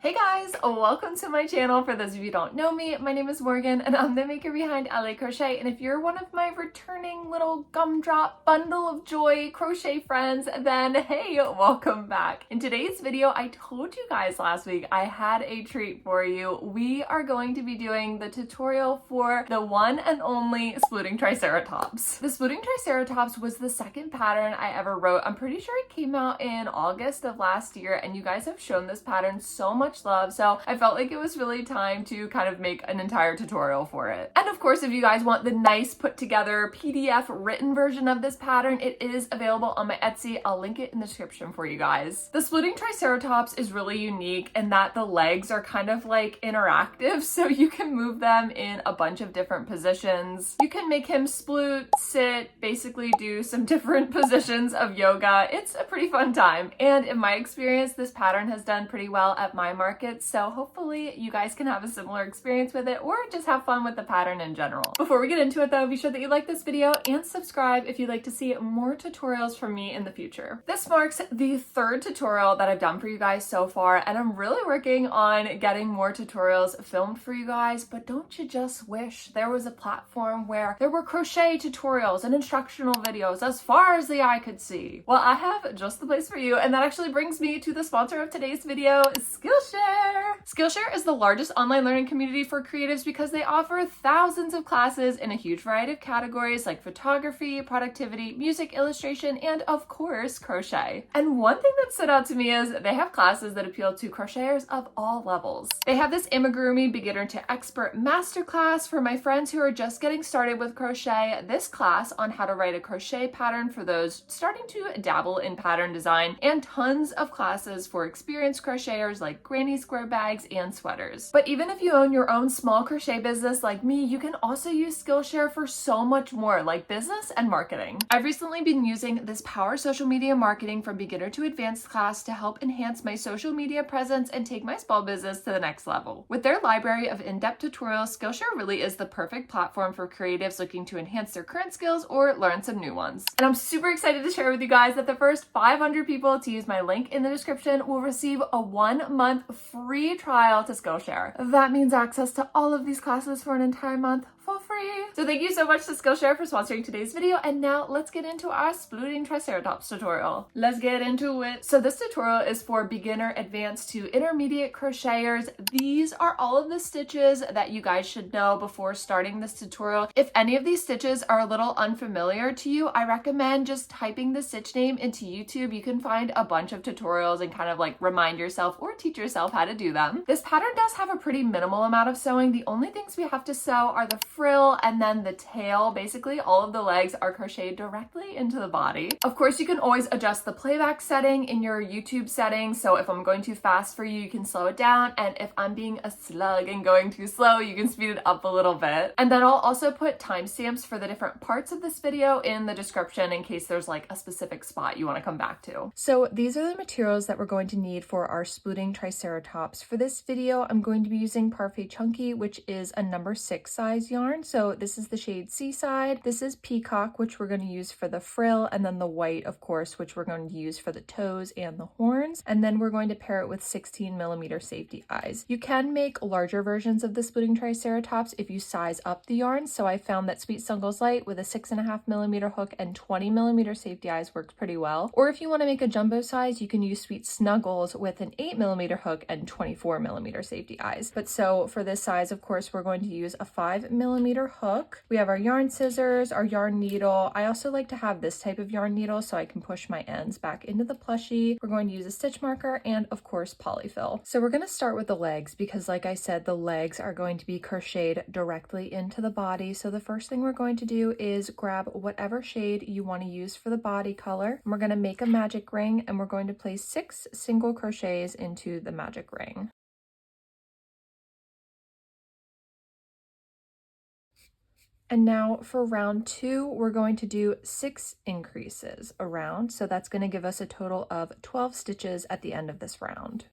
Hey guys, welcome to my channel. For those of you who don't know me, my name is Morgan and I'm the maker behind LA Crochet. And if you're one of my returning little gumdrop bundle of joy crochet friends, then hey, welcome back. In today's video, I told you guys last week I had a treat for you. We are going to be doing the tutorial for the one and only Splooting Triceratops. The Splooting Triceratops was the second pattern I ever wrote. I'm pretty sure it came out in August of last year and you guys have shown this pattern so much love, so I felt like it was really time to kind of make an entire tutorial for it. And of course, if you guys want the nice put together PDF written version of this pattern, it is available on my Etsy. I'll link it in the description for you guys. The Splooting Triceratops is really unique in that the legs are kind of like interactive, so you can move them in a bunch of different positions. You can make him sploot, sit, basically do some different positions of yoga. It's a pretty fun time, and in my experience, this pattern has done pretty well at my market, so hopefully you guys can have a similar experience with it or just have fun with the pattern in general. Before we get into it though, be sure that you like this video and subscribe if you'd like to see more tutorials from me in the future. This marks the third tutorial that I've done for you guys so far, and I'm really working on getting more tutorials filmed for you guys, but don't you just wish there was a platform where there were crochet tutorials and instructional videos as far as the eye could see? Well, I have just the place for you, and that actually brings me to the sponsor of today's video, Skillshare. Skillshare is the largest online learning community for creatives because they offer thousands of classes in a huge variety of categories like photography, productivity, music, illustration, and of course, crochet. And one thing that stood out to me is they have classes that appeal to crocheters of all levels. They have this Amigurumi beginner to expert masterclass for my friends who are just getting started with crochet, this class on how to write a crochet pattern for those starting to dabble in pattern design, and tons of classes for experienced crocheters like granny square bags and sweaters. But even if you own your own small crochet business like me, you can also use Skillshare for so much more, like business and marketing. I've recently been using this Power Social Media Marketing from Beginner to Advanced class to help enhance my social media presence and take my small business to the next level. With their library of in-depth tutorials, Skillshare really is the perfect platform for creatives looking to enhance their current skills or learn some new ones. And I'm super excited to share with you guys that the first 500 people to use my link in the description will receive a 1-month free trial to Skillshare. That means access to all of these classes for an entire month for free. So thank you so much to Skillshare for sponsoring today's video, and now let's get into our Splooting Triceratops tutorial. Let's get into it. So this tutorial is for beginner, advanced to intermediate crocheters. These are all of the stitches that you guys should know before starting this tutorial. If any of these stitches are a little unfamiliar to you, I recommend just typing the stitch name into YouTube. You can find a bunch of tutorials and kind of like remind yourself or teach yourself how to do them. This pattern does have a pretty minimal amount of sewing. The only things we have to sew are the frill and then the tail. Basically, all of the legs are crocheted directly into the body. Of course, you can always adjust the playback setting in your YouTube settings. So if I'm going too fast for you, you can slow it down. And if I'm being a slug and going too slow, you can speed it up a little bit. And then I'll also put timestamps for the different parts of this video in the description in case there's like a specific spot you want to come back to. So these are the materials that we're going to need for our Splooting Triceratops. For this video, I'm going to be using Parfait Chunky, which is a number 6 size yarn. So this is the shade Seaside. This is Peacock, which we're going to use for the frill, and then the white, of course, which we're going to use for the toes and the horns. And then we're going to pair it with 16mm safety eyes. You can make larger versions of the Splooting Triceratops if you size up the yarn. So I found that Sweet Snuggles Light with a 6.5mm hook and 20mm safety eyes works pretty well. Or if you want to make a jumbo size, you can use Sweet Snuggles with an 8mm hook and 24mm safety eyes. But so for this size, of course, we're going to use a 5mm hook. We have our yarn scissors, our yarn needle. I also like to have this type of yarn needle so I can push my ends back into the plushie. We're going to use a stitch marker and of course polyfill. So we're going to start with the legs because like I said, the legs are going to be crocheted directly into the body. So the first thing we're going to do is grab whatever shade you want to use for the body color. And we're going to make a magic ring and we're going to place 6 single crochets into the magic ring. And now for round 2, we're going to do 6 increases around. So that's going to give us a total of 12 stitches at the end of this round.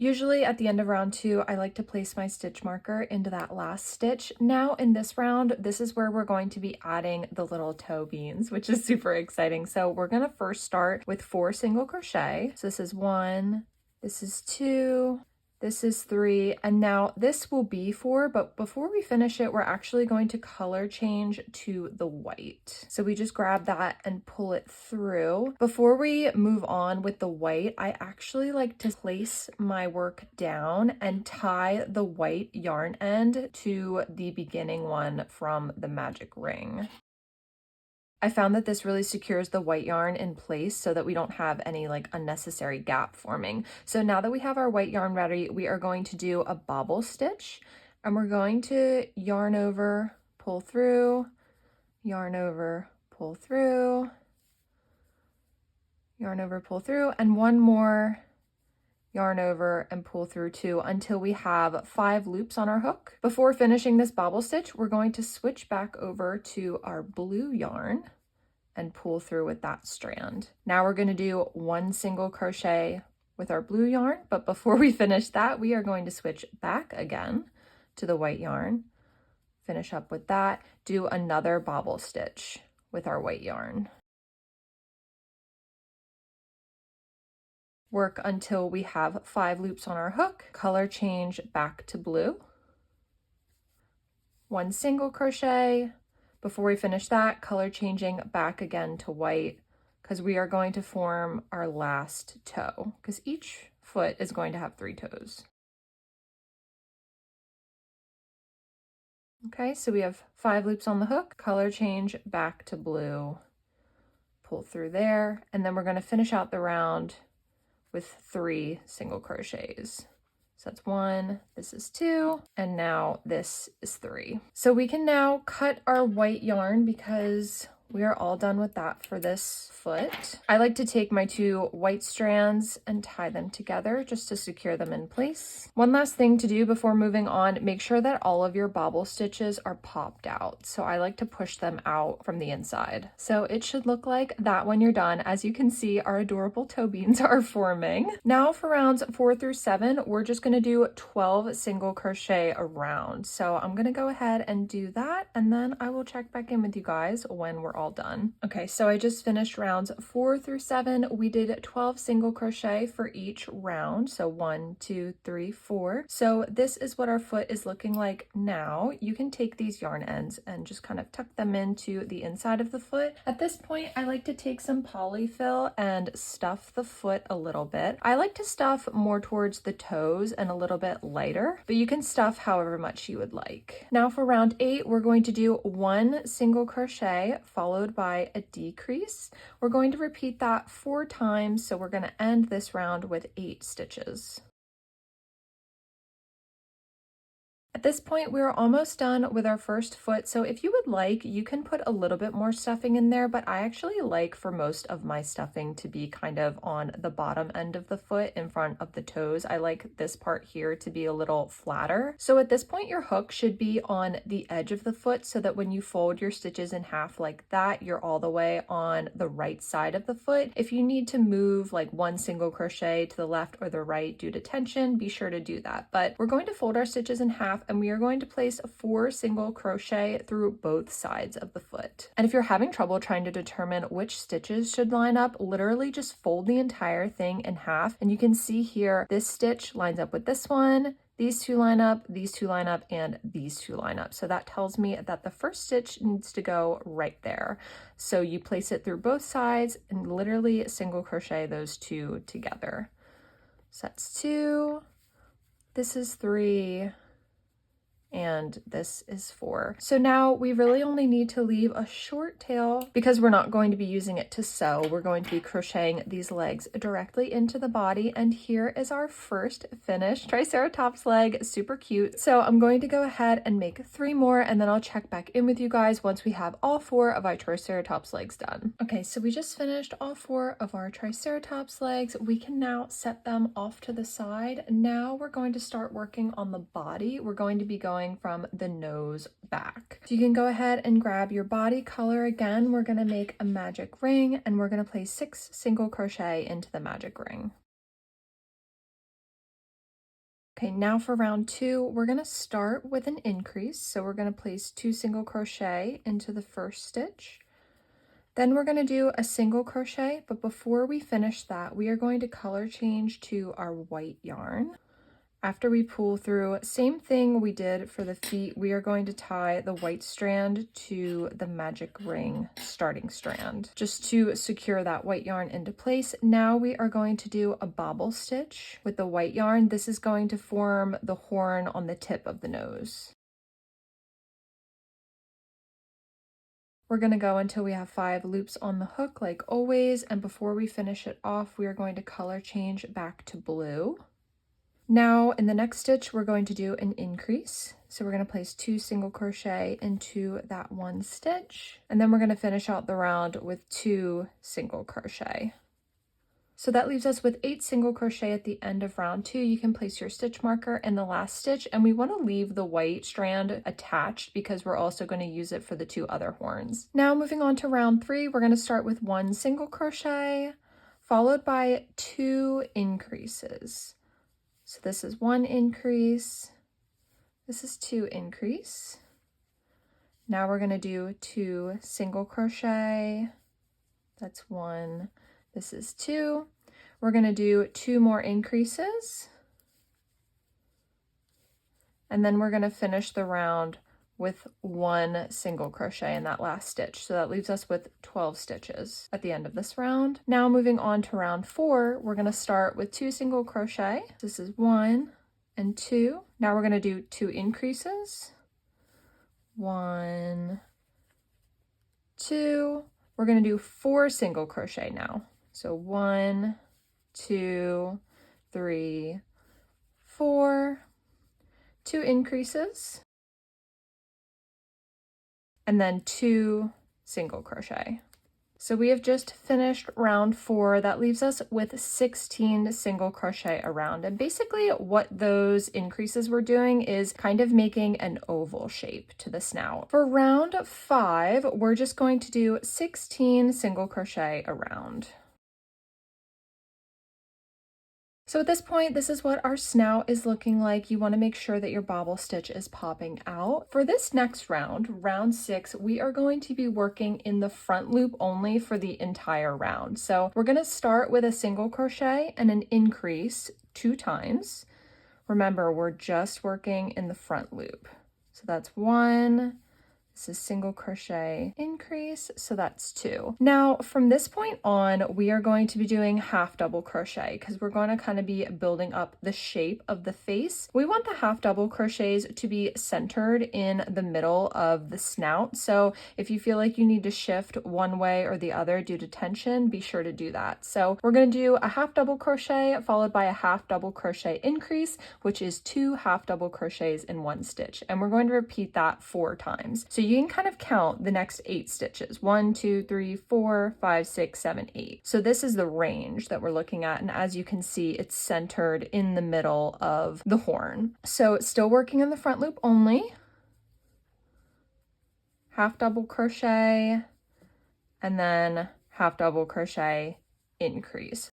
Usually at the end of round 2, I like to place my stitch marker into that last stitch. Now in this round, this is where we're going to be adding the little toe beans, which is super exciting. So we're going to first start with 4 single crochet. So this is 1, this is 2, this is 3, and now this will be 4, but before we finish it, we're actually going to color change to the white. So we just grab that and pull it through. Before we move on with the white, I actually like to place my work down and tie the white yarn end to the beginning one from the magic ring. I found that this really secures the white yarn in place so that we don't have any like unnecessary gap forming. So now that we have our white yarn ready, we are going to do a bobble stitch, and we're going to yarn over, pull through, yarn over, pull through, yarn over, pull through, and one more yarn over and pull through 2 until we have 5 loops on our hook. Before finishing this bobble stitch, we're going to switch back over to our blue yarn and pull through with that strand. Now we're going to do 1 single crochet with our blue yarn, but before we finish that, we are going to switch back again to the white yarn, finish up with that, do another bobble stitch with our white yarn. Work until we have 5 loops on our hook, color change back to blue, 1 single crochet. Before we finish that, color changing back again to white, because we are going to form our last toe, because each foot is going to have 3 toes. Okay, so we have 5 loops on the hook, color change back to blue, pull through there, and then we're going to finish out the round with 3 single crochets. So that's 1, this is 2, and now this is 3. So we can now cut our white yarn because we are all done with that for this foot. I like to take my 2 white strands and tie them together just to secure them in place. One last thing to do before moving on, make sure that all of your bobble stitches are popped out. So I like to push them out from the inside. So it should look like that when you're done. As you can see, our adorable toe beans are forming. Now for rounds 4 through 7, we're just going to do 12 single crochet a round. So I'm going to go ahead and do that, and then I will check back in with you guys when we're all done. Okay, so I just finished rounds 4 through 7. We did 12 single crochet for each round. So 1, 2, 3, 4. So this is what our foot is looking like now. You can take these yarn ends and just kind of tuck them into the inside of the foot. At this point, I like to take some polyfill and stuff the foot a little bit. I like to stuff more towards the toes and a little bit lighter, but you can stuff however much you would like. Now for round 8, we're going to do 1 single crochet followed by a decrease. We're going to repeat that 4 times, so we're going to end this round with 8 stitches. At this point, we're almost done with our first foot, so if you would like, you can put a little bit more stuffing in there, but I actually like for most of my stuffing to be kind of on the bottom end of the foot in front of the toes. I like this part here to be a little flatter. So at this point, your hook should be on the edge of the foot so that when you fold your stitches in half like that, you're all the way on the right side of the foot. If you need to move like 1 single crochet to the left or the right due to tension, be sure to do that. But we're going to fold our stitches in half, and we are going to place 4 single crochet through both sides of the foot. And if you're having trouble trying to determine which stitches should line up, literally just fold the entire thing in half, and you can see here this stitch lines up with this one, these 2 line up, these 2 line up, and these 2 line up. So that tells me that the first stitch needs to go right there. So you place it through both sides and literally single crochet those 2 together. So that's 2, this is 3, and this is 4. So now we really only need to leave a short tail because we're not going to be using it to sew. We're going to be crocheting these legs directly into the body, and here is our first finished Triceratops leg. Super cute. So I'm going to go ahead and make 3 more, and then I'll check back in with you guys once we have all 4 of our Triceratops legs done. Okay, so we just finished all 4 of our Triceratops legs. We can now set them off to the side. Now we're going to start working on the body. We're going to be going from the nose back. So you can go ahead and grab your body color again. We're going to make a magic ring, and we're going to place 6 single crochet into the magic ring. Okay, now for round 2, we're going to start with an increase. So we're going to place 2 single crochet into the first stitch. Then we're going to do a single crochet, but before we finish that, we are going to color change to our white yarn. After we pull through, same thing we did for the feet, we are going to tie the white strand to the magic ring starting strand, just to secure that white yarn into place. Now we are going to do a bobble stitch with the white yarn. This is going to form the horn on the tip of the nose. We're going to go until we have 5 loops on the hook like always, and before we finish it off, we are going to color change back to blue. Now in the next stitch, we're going to do an increase. So we're going to place 2 single crochet into that one stitch, and then we're going to finish out the round with 2 single crochet. So that leaves us with 8 single crochet at the end of round 2. You can place your stitch marker in the last stitch, and we want to leave the white strand attached because we're also going to use it for the 2 other horns. Now moving on to round 3, we're going to start with 1 single crochet followed by 2 increases. So this is 1 increase, this is 2 increase. Now we're going to do 2 single crochet, that's 1, this is 2. We're going to do 2 more increases, and then we're going to finish the round with 1 single crochet in that last stitch. So that leaves us with 12 stitches at the end of this round. Now moving on to round 4, we're going to start with 2 single crochet. This is 1 and 2. Now we're going to do 2 increases. 1, 2. We're going to do 4 single crochet now. So 1, 2, 3, 4. 2 increases, and then 2 single crochet. So we have just finished round 4. That leaves us with 16 single crochet around. And basically what those increases were doing is kind of making an oval shape to the snout. For round 5, we're just going to do 16 single crochet around. So at this point, this is what our snout is looking like. You want to make sure that your bobble stitch is popping out. For this next round, round 6, we are going to be working in the front loop only for the entire round. So we're going to start with a single crochet and an increase 2 times. Remember, we're just working in the front loop. So that's 1. This is single crochet increase, so that's 2. Now from this point on, we are going to be doing half double crochet because we're going to kind of be building up the shape of the face. We want the half double crochets to be centered in the middle of the snout. So if you feel like you need to shift one way or the other due to tension, be sure to do that. So we're going to do a half double crochet followed by a half double crochet increase, which is 2 half double crochets in 1 stitch. And we're going to repeat that 4 times. So you can kind of count the next 8 stitches. 1, 2, 3, 4, 5, 6, 7, 8. So this is the range that we're looking at. And as you can see, it's centered in the middle of the horn. So still working in the front loop only. Half double crochet, and then half double crochet increase.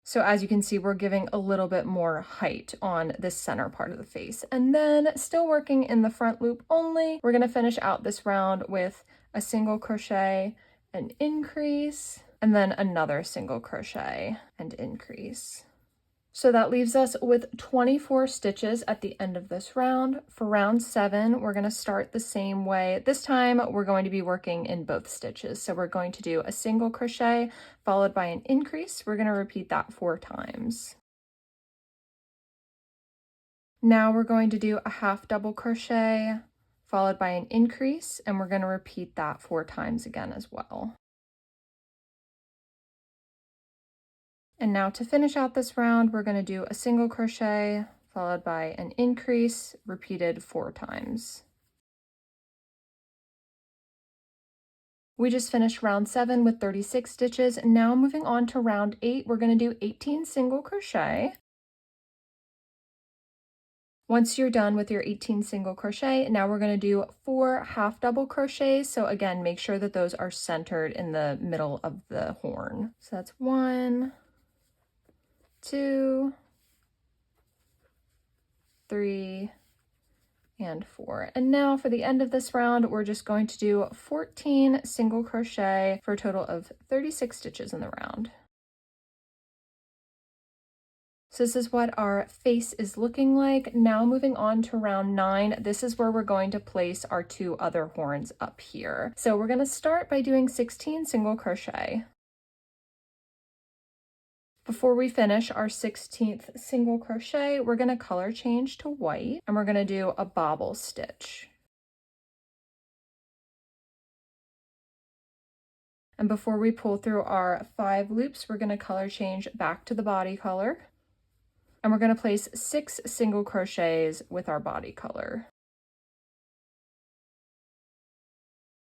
So as you can see, we're giving a little bit more height on this center part of the face. And then still working in the front loop only, we're going to finish out this round with a single crochet and increase, and then another single crochet and increase. So that leaves us with 24 stitches at the end of this round. For round 7, we're going to start the same way. This time we're going to be working in both stitches. So we're going to do a single crochet followed by an increase. We're going to repeat that 4 times. Now we're going to do a half double crochet followed by an increase, and we're going to repeat that 4 times again as well. And now to finish out this round, we're going to do a single crochet followed by an increase, repeated 4 times. We just finished round 7 with 36 stitches. And now moving on to round 8, we're going to do 18 single crochet. Once you're done with your 18 single crochet, now we're going to do 4 half double crochets. So again, make sure that those are centered in the middle of the horn. So that's 1, 2, 3, and 4. And now for the end of this round, we're just going to do 14 single crochet for a total of 36 stitches in the round. So this is what our face is looking like. Now moving on to round 9, this is where we're going to place our 2 other horns up here. So we're going to start by doing 16 single crochet. Before we finish our 16th single crochet, we're going to color change to white and we're going to do a bobble stitch. And before we pull through our 5 loops, we're going to color change back to the body color. And we're going to place 6 single crochets with our body color.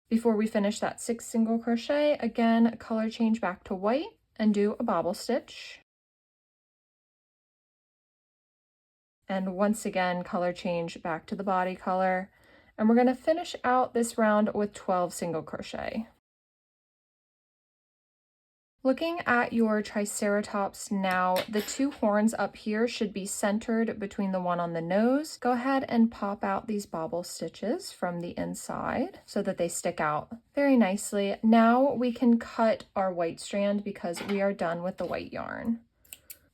Before we finish that 6 single crochet, again, color change back to white and do a bobble stitch. And once again, color change back to the body color. And we're going to finish out this round with 12 single crochet. Looking at your Triceratops now, the 2 horns up here should be centered between the one on the nose. Go ahead and pop out these bobble stitches from the inside so that they stick out very nicely. Now we can cut our white strand because we are done with the white yarn.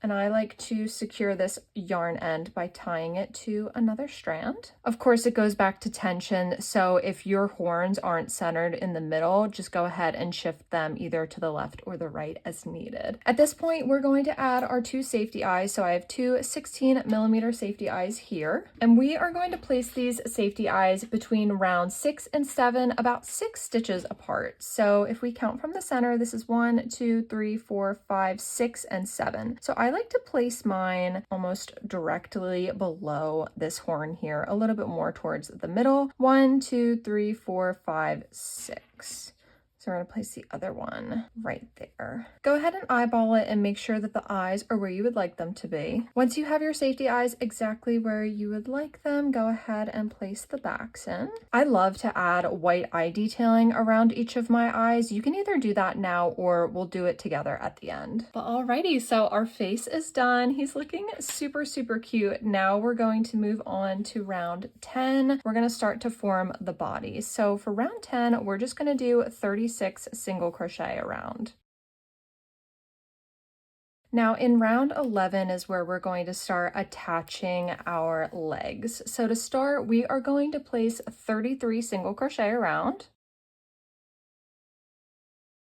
And I like to secure this yarn end by tying it to another strand. Of course, it goes back to tension, so if your horns aren't centered in the middle, just go ahead and shift them either to the left or the right as needed. At this point, we're going to add our 2 safety eyes. So I have 2 16mm safety eyes here, and we are going to place these safety eyes between round 6 and 7, about 6 stitches apart. So if we count from the center, this is 1, 2, 3, 4, 5, 6, and 7. So I like to place mine almost directly below this horn here, a little bit more towards the middle. 1, 2, 3, 4, 5, 6. So we're going to place the other one right there. Go ahead and eyeball it and make sure that the eyes are where you would like them to be. Once you have your safety eyes exactly where you would like them, go ahead and place the backs in. I love to add white eye detailing around each of my eyes. You can either do that now or we'll do it together at the end. But alrighty, so our face is done. He's looking super, super cute. Now we're going to move on to round 10. We're going to start to form the body. So for round 10, we're just going to do 36 single crochet around. Now in round 11 is where we're going to start attaching our legs. So to start, we are going to place 33 single crochet around.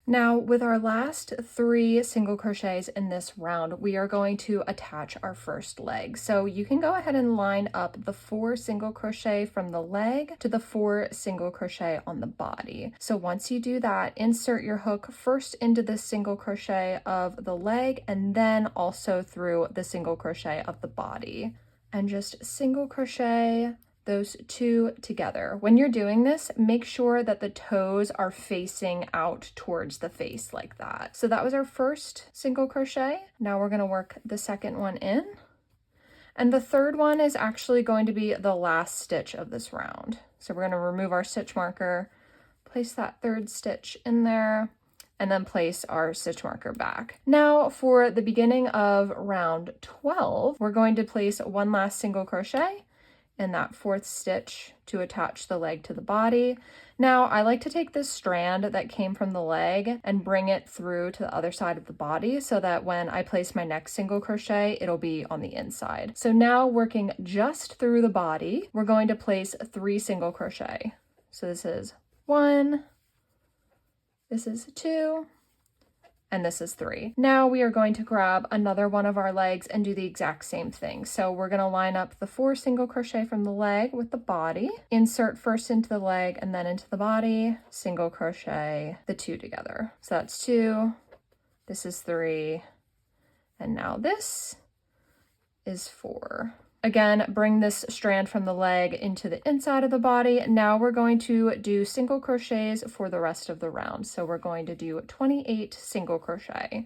Now with our last 3 single crochets in this round, we are going to attach our first leg. So you can go ahead and line up the 4 single crochet from the leg to the 4 single crochet on the body. So once you do that, insert your hook first into the single crochet of the leg and then also through the single crochet of the body. And just single crochet those 2 together. When you're doing this, make sure that the toes are facing out towards the face like that. So that was our first single crochet. Now we're going to work the second one in. And the third one is actually going to be the last stitch of this round. So we're going to remove our stitch marker, place that 3rd stitch in there, and then place our stitch marker back. Now for the beginning of round 12, we're going to place 1 last single crochet in that 4th stitch to attach the leg to the body. Now I like to take this strand that came from the leg and bring it through to the other side of the body so that when I place my next single crochet, it'll be on the inside. So now working just through the body, we're going to place 3 single crochet. So this is 1, this is 2, and this is 3. Now we are going to grab another one of our legs and do the exact same thing. So we're going to line up the 4 single crochet from the leg with the body, insert first into the leg and then into the body, single crochet the 2 together. So that's 2, this is 3, and now this is 4. Again, bring this strand from the leg into the inside of the body. Now we're going to do single crochets for the rest of the round. So we're going to do 28 single crochet.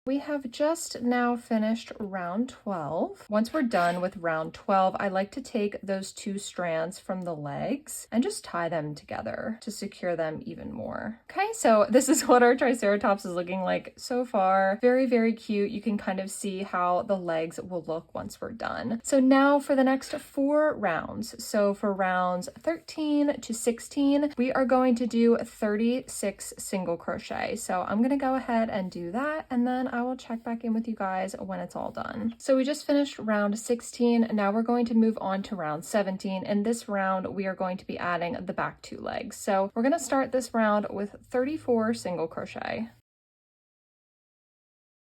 We have just now finished round 12. Once we're done with round 12, I like to take those 2 strands from the legs and just tie them together to secure them even more. Okay, so this is what our Triceratops is looking like so far. Very, very cute. You can kind of see how the legs will look once we're done. So now for the next 4 rounds. So for rounds 13 to 16, we are going to do 36 single crochet. So I'm gonna go ahead and do that, and then I will check back in with you guys when it's all done. So we just finished round 16, and now we're going to move on to round 17. In this round, we are going to be adding the back 2 legs. So we're gonna start this round with 34 single crochet.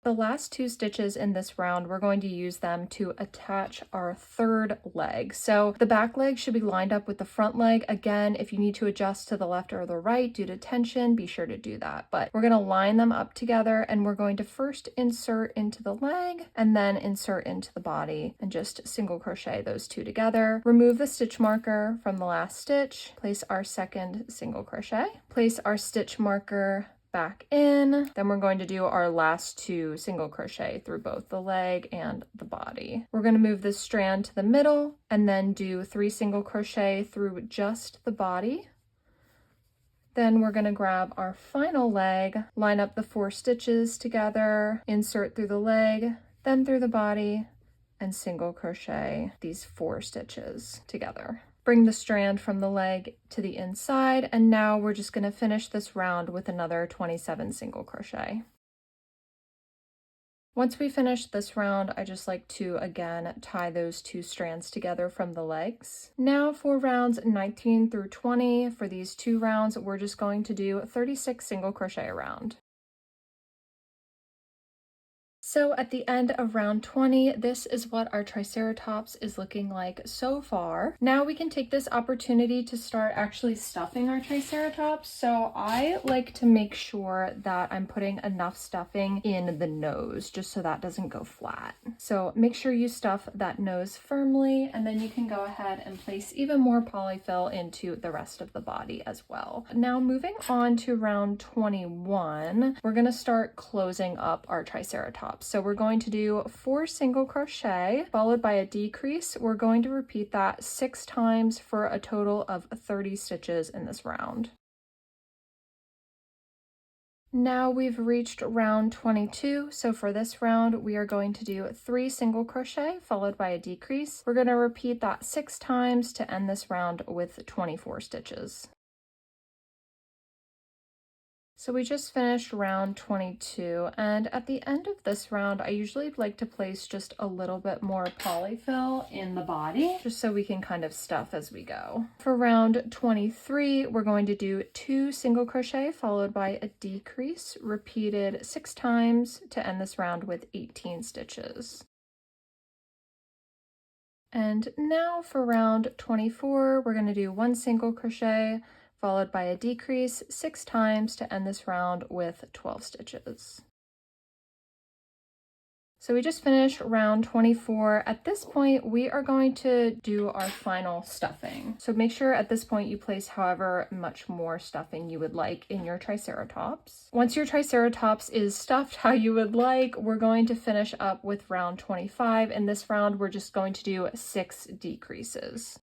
The last 2 stitches in this round, we're going to use them to attach our 3rd leg. So the back leg should be lined up with the front leg. Again, if you need to adjust to the left or the right due to tension, be sure to do that. But we're going to line them up together, and we're going to first insert into the leg and then insert into the body and just single crochet those 2 together. Remove the stitch marker from the last stitch, place our 2nd single crochet, place our stitch marker back in. Then we're going to do our last 2 single crochet through both the leg and the body. We're going to move this strand to the middle and then do 3 single crochet through just the body. Then we're going to grab our final leg, line up the 4 stitches together, insert through the leg, then through the body, and single crochet these 4 stitches together. Bring the strand from the leg to the inside, and now we're just going to finish this round with another 27 single crochet. Once we finish this round, I just like to again tie those 2 strands together from the legs. Now for rounds 19 through 20, for these 2 rounds, we're just going to do 36 single crochet a round. So at the end of round 20, this is what our Triceratops is looking like so far. Now we can take this opportunity to start actually stuffing our Triceratops. So I like to make sure that I'm putting enough stuffing in the nose just so that doesn't go flat. So make sure you stuff that nose firmly, and then you can go ahead and place even more polyfill into the rest of the body as well. Now moving on to round 21, we're going to start closing up our Triceratops. So we're going to do 4 single crochet followed by a decrease. We're going to repeat that 6 times for a total of 30 stitches in this round. Now we've reached round 22. So for this round, we are going to do 3 single crochet followed by a decrease. We're going to repeat that 6 times to end this round with 24 stitches. So we just finished round 22, and at the end of this round, I usually like to place just a little bit more polyfill in the body, just so we can kind of stuff as we go. For round 23, we're going to do 2 single crochet followed by a decrease, repeated 6 times to end this round with 18 stitches. And now for round 24, we're going to do 1 single crochet followed by a decrease 6 times to end this round with 12 stitches. So we just finished round 24. At this point, we are going to do our final stuffing. So make sure at this point you place however much more stuffing you would like in your Triceratops. Once your Triceratops is stuffed how you would like, we're going to finish up with round 25. In this round, we're just going to do 6 decreases.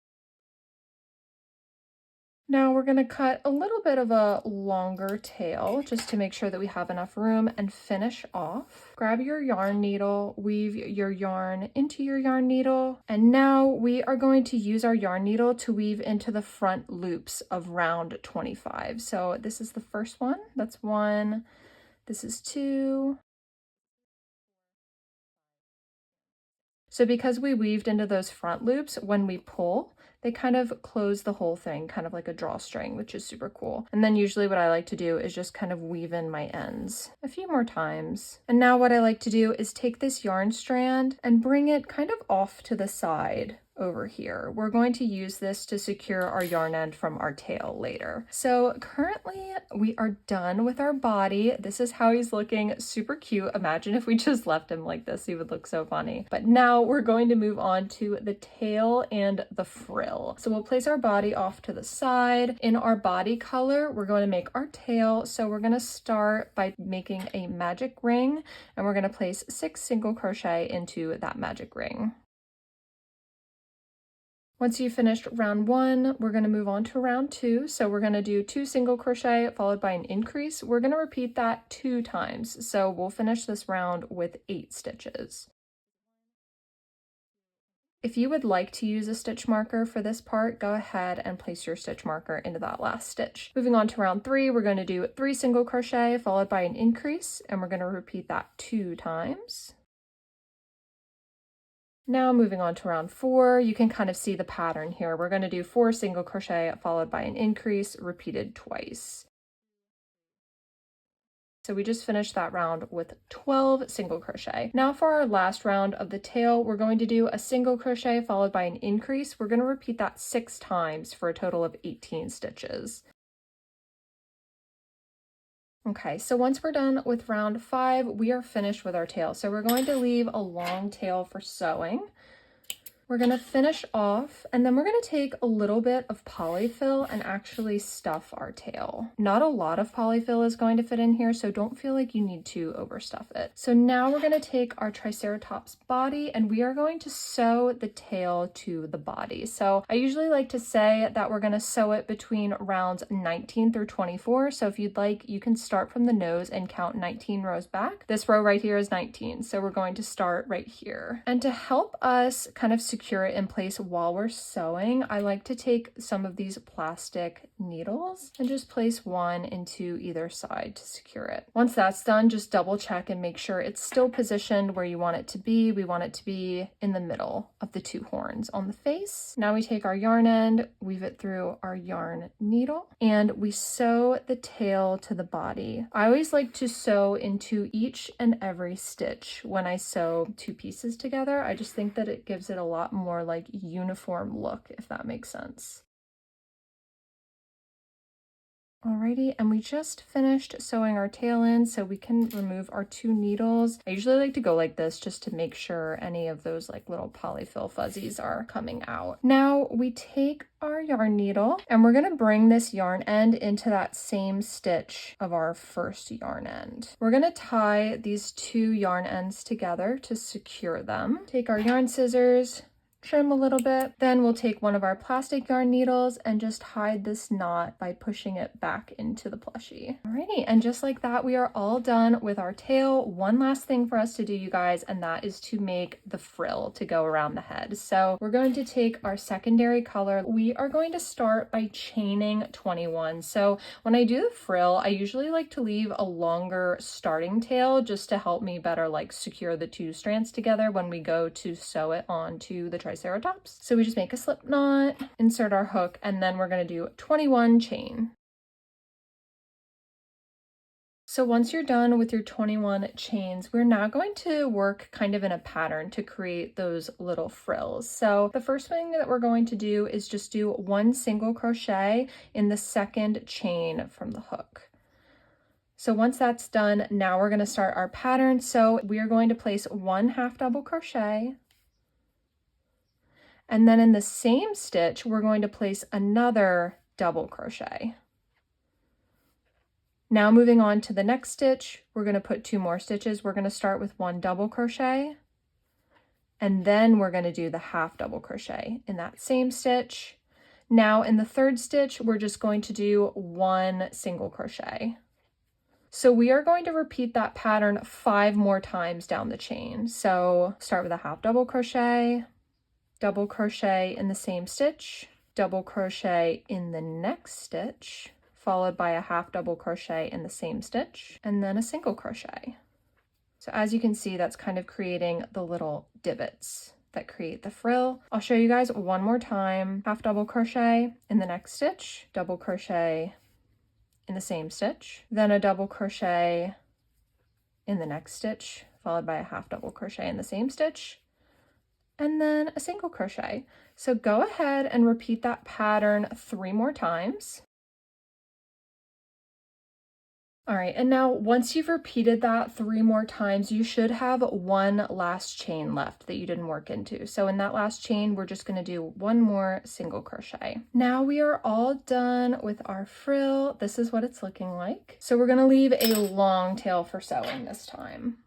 Now we're going to cut a little bit of a longer tail just to make sure that we have enough room and finish off. Grab your yarn needle, weave your yarn into your yarn needle, and now we are going to use our yarn needle to weave into the front loops of round 25. So this is the first one, that's 1, this is 2. So because we weaved into those front loops, when we pull, they kind of close the whole thing, kind of like a drawstring, which is super cool. And then usually what I like to do is just kind of weave in my ends a few more times. And now what I like to do is take this yarn strand and bring it kind of off to the side over here. We're going to use this to secure our yarn end from our tail later. So currently we are done with our body. This is how he's looking, super cute. Imagine if we just left him like this, he would look so funny. But now we're going to move on to the tail and the frill. So we'll place our body off to the side. In our body color, we're going to make our tail. So we're going to start by making a magic ring, and we're going to place 6 single crochet into that magic ring. Once you've finished round 1, we're going to move on to round 2. So we're going to do 2 single crochet followed by an increase. We're going to repeat that 2 times. So we'll finish this round with 8 stitches. If you would like to use a stitch marker for this part, go ahead and place your stitch marker into that last stitch. Moving on to round 3, we're going to do 3 single crochet followed by an increase, and we're going to repeat that 2 times. Now moving on to round 4, you can kind of see the pattern here. We're going to do 4 single crochet followed by an increase, repeated twice. So we just finished that round with 12 single crochet. Now for our last round of the tail, we're going to do a single crochet followed by an increase. We're going to repeat that 6 times for a total of 18 stitches. Okay, so once we're done with round 5, we are finished with our tail. So we're going to leave a long tail for sewing. We're going to finish off, and then we're going to take a little bit of polyfill and actually stuff our tail. Not a lot of polyfill is going to fit in here, so don't feel like you need to overstuff it. So now we're going to take our Triceratops body, and we are going to sew the tail to the body. So I usually like to say that we're going to sew it between rounds 19 through 24. So if you'd like, you can start from the nose and count 19 rows back. This row right here is 19, so we're going to start right here. And to help us kind of secure it in place while we're sewing, I like to take some of these plastic needles and just place one into either side to secure it. Once that's done, just double check and make sure it's still positioned where you want it to be. We want it to be in the middle of the 2 horns on the face. Now we take our yarn end, weave it through our yarn needle, and we sew the tail to the body. I always like to sew into each and every stitch when I sew 2 pieces together. I just think that it gives it a lot more like uniform look, if that makes sense. Alrighty, and we just finished sewing our tail in, so we can remove our 2 needles. I usually like to go like this just to make sure any of those like little polyfill fuzzies are coming out. Now we take our yarn needle and we're going to bring this yarn end into that same stitch of our first yarn end. We're going to tie these 2 yarn ends together to secure them. Take our yarn scissors, trim a little bit, then we'll take one of our plastic yarn needles and just hide this knot by pushing it back into the plushie. Alrighty, and just like that, we are all done with our tail. One last thing for us to do, you guys, and that is to make the frill to go around the head. So we're going to take our secondary color. We are going to start by chaining 21. So when I do the frill, I usually like to leave a longer starting tail just to help me better like secure the 2 strands together when we go to sew it onto the Triceratops. So we just make a slip knot, insert our hook, and then we're going to do 21 chain. So once you're done with your 21 chains, we're now going to work kind of in a pattern to create those little frills. So the first thing that we're going to do is just do 1 single crochet in the 2nd chain from the hook. So once that's done, now we're going to start our pattern. So we are going to place 1 half double crochet, and then in the same stitch, we're going to place another double crochet. Now moving on to the next stitch, we're going to put 2 more stitches. We're going to start with 1 double crochet, and then we're going to do the half double crochet in that same stitch. Now in the 3rd stitch, we're just going to do 1 single crochet. So we are going to repeat that pattern 5 more times down the chain. So start with a half double crochet, double crochet in the same stitch, double crochet in the next stitch, followed by a half double crochet in the same stitch, and then a single crochet. So as you can see, that's kind of creating the little divots that create the frill. I'll show you guys one more time. Half double crochet in the next stitch, double crochet in the same stitch, then a double crochet in the next stitch, followed by a half double crochet in the same stitch, and then a single crochet. So go ahead and repeat that pattern 3 more times. All right, and now once you've repeated that 3 more times, you should have one last chain left that you didn't work into. So in that last chain, we're just gonna do 1 more single crochet. Now we are all done with our frill. This is what it's looking like. So we're gonna leave a long tail for sewing this time.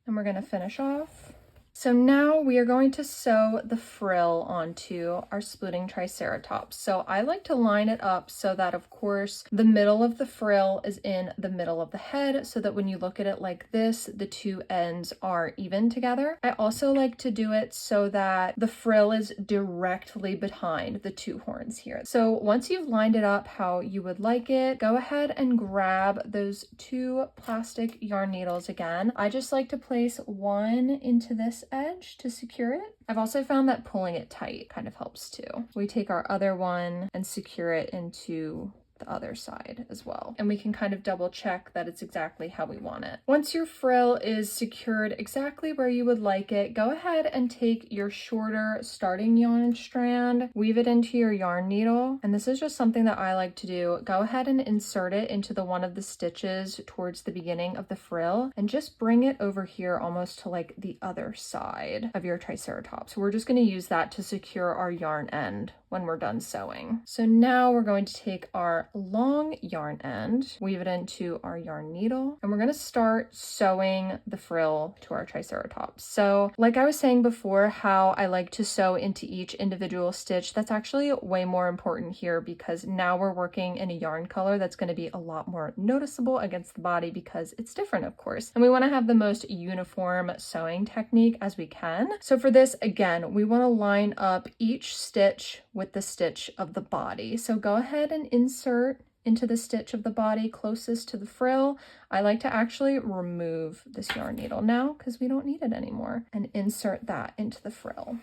And we're gonna finish off. So now we are going to sew the frill onto our splooting Triceratops. So I like to line it up so that, of course, the middle of the frill is in the middle of the head, so that when you look at it like this, the 2 ends are even together. I also like to do it so that the frill is directly behind the 2 horns here. So once you've lined it up how you would like it, go ahead and grab those 2 plastic yarn needles again. I just like to place one into this edge to secure it. I've also found that pulling it tight kind of helps too. We take our other one and secure it into the other side as well. And we can kind of double check that it's exactly how we want it. Once your frill is secured exactly where you would like it, go ahead and take your shorter starting yarn strand, weave it into your yarn needle. And this is just something that I like to do. Go ahead and insert it into the one of the stitches towards the beginning of the frill and just bring it over here almost to like the other side of your Triceratops. We're just going to use that to secure our yarn end when we're done sewing. So now we're going to take our long yarn end, weave it into our yarn needle, and we're going to start sewing the frill to our Triceratops. So like I was saying before, how I like to sew into each individual stitch, that's actually way more important here because now we're working in a yarn color that's going to be a lot more noticeable against the body because it's different, of course. And we want to have the most uniform sewing technique as we can. So for this, again, we want to line up each stitch with the stitch of the body. So go ahead and insert into the stitch of the body closest to the frill. I like to actually remove this yarn needle now because we don't need it anymore, and insert that into the frill.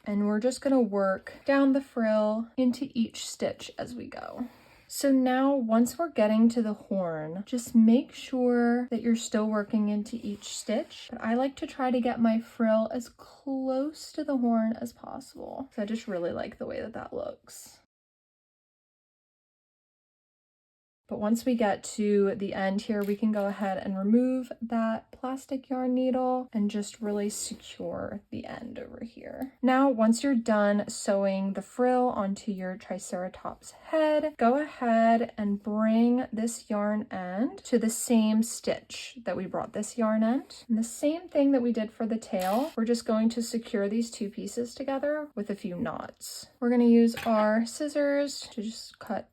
And we're just going to work down the frill into each stitch as we go. So now once we're getting to the horn, just make sure that you're still working into each stitch. But I like to try to get my frill as close to the horn as possible. So I just really like the way that that looks. But once we get to the end here, we can go ahead and remove that plastic yarn needle and just really secure the end over here. Now, once you're done sewing the frill onto your Triceratops head, go ahead and bring this yarn end to the same stitch that we brought this yarn end. And the same thing that we did for the tail, we're just going to secure these 2 pieces together with a few knots. We're going to use our scissors to just cut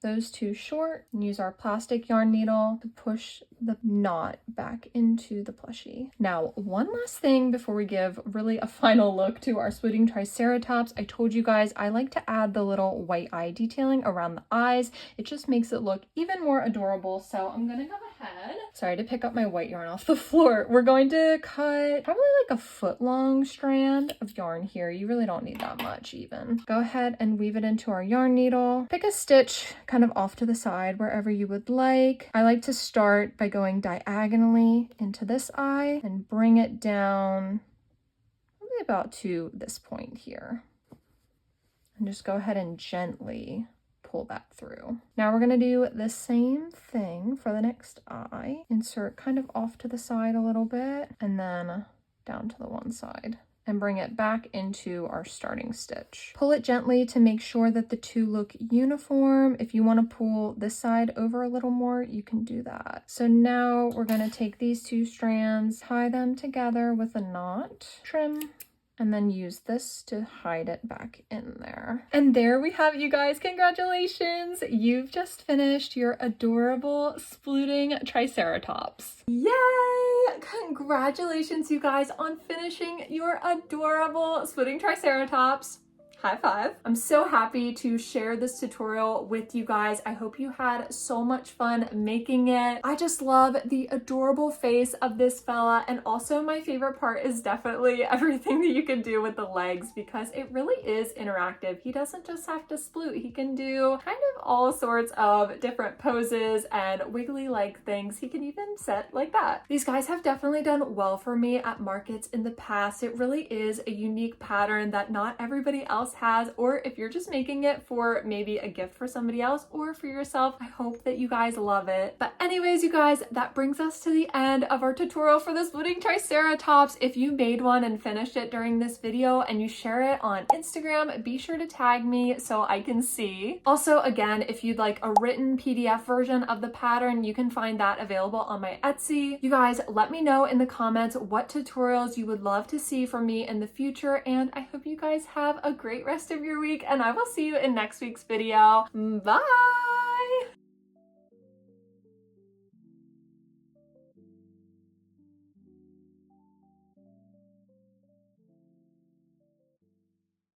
those 2 short and use our plastic yarn needle to push the knot back into the plushie. Now, one last thing before we give really a final look to our Splooting Triceratops. I told you guys I like to add the little white eye detailing around the eyes. It just makes it look even more adorable. So I'm gonna go ahead. Sorry to pick up my white yarn off the floor. We're going to cut probably like a 1-foot-long strand of yarn here. You really don't need that much even. Go ahead and weave it into our yarn needle. Pick a stitch kind of off to the side wherever you would like. I like to start by going diagonally into this eye and bring it down probably about to this point here. And just go ahead and gently pull that through. Now we're going to do the same thing for the next eye. Insert kind of off to the side a little bit and then down to the one side, and bring it back into our starting stitch. Pull it gently to make sure that the 2 look uniform. If you want to pull this side over a little more, you can do that. So now we're going to take these 2 strands, tie them together with a knot, trim, and then use this to hide it back in there. And there we have it, you guys. Congratulations! You've just finished your adorable Splooting Triceratops. Yay! Congratulations, you guys, on finishing your adorable Splooting Triceratops. High five. I'm so happy to share this tutorial with you guys. I hope you had so much fun making it. I just love the adorable face of this fella, and also my favorite part is definitely everything that you can do with the legs, because it really is interactive. He doesn't just have to sploot, he can do kind of all sorts of different poses and wiggly leg things. He can even sit like that. These guys have definitely done well for me at markets in the past. It really is a unique pattern that not everybody else has, or if you're just making it for maybe a gift for somebody else or for yourself, I hope that you guys love it. But anyways, you guys, that brings us to the end of our tutorial for this Splooting Triceratops. If you made one and finished it during this video and you share it on Instagram, be sure to tag me so I can see. Also, again, if you'd like a written PDF version of the pattern, you can find that available on my Etsy. You guys, let me know in the comments what tutorials you would love to see from me in the future, and I hope you guys have a great rest of your week, and I will see you in next week's video. Bye!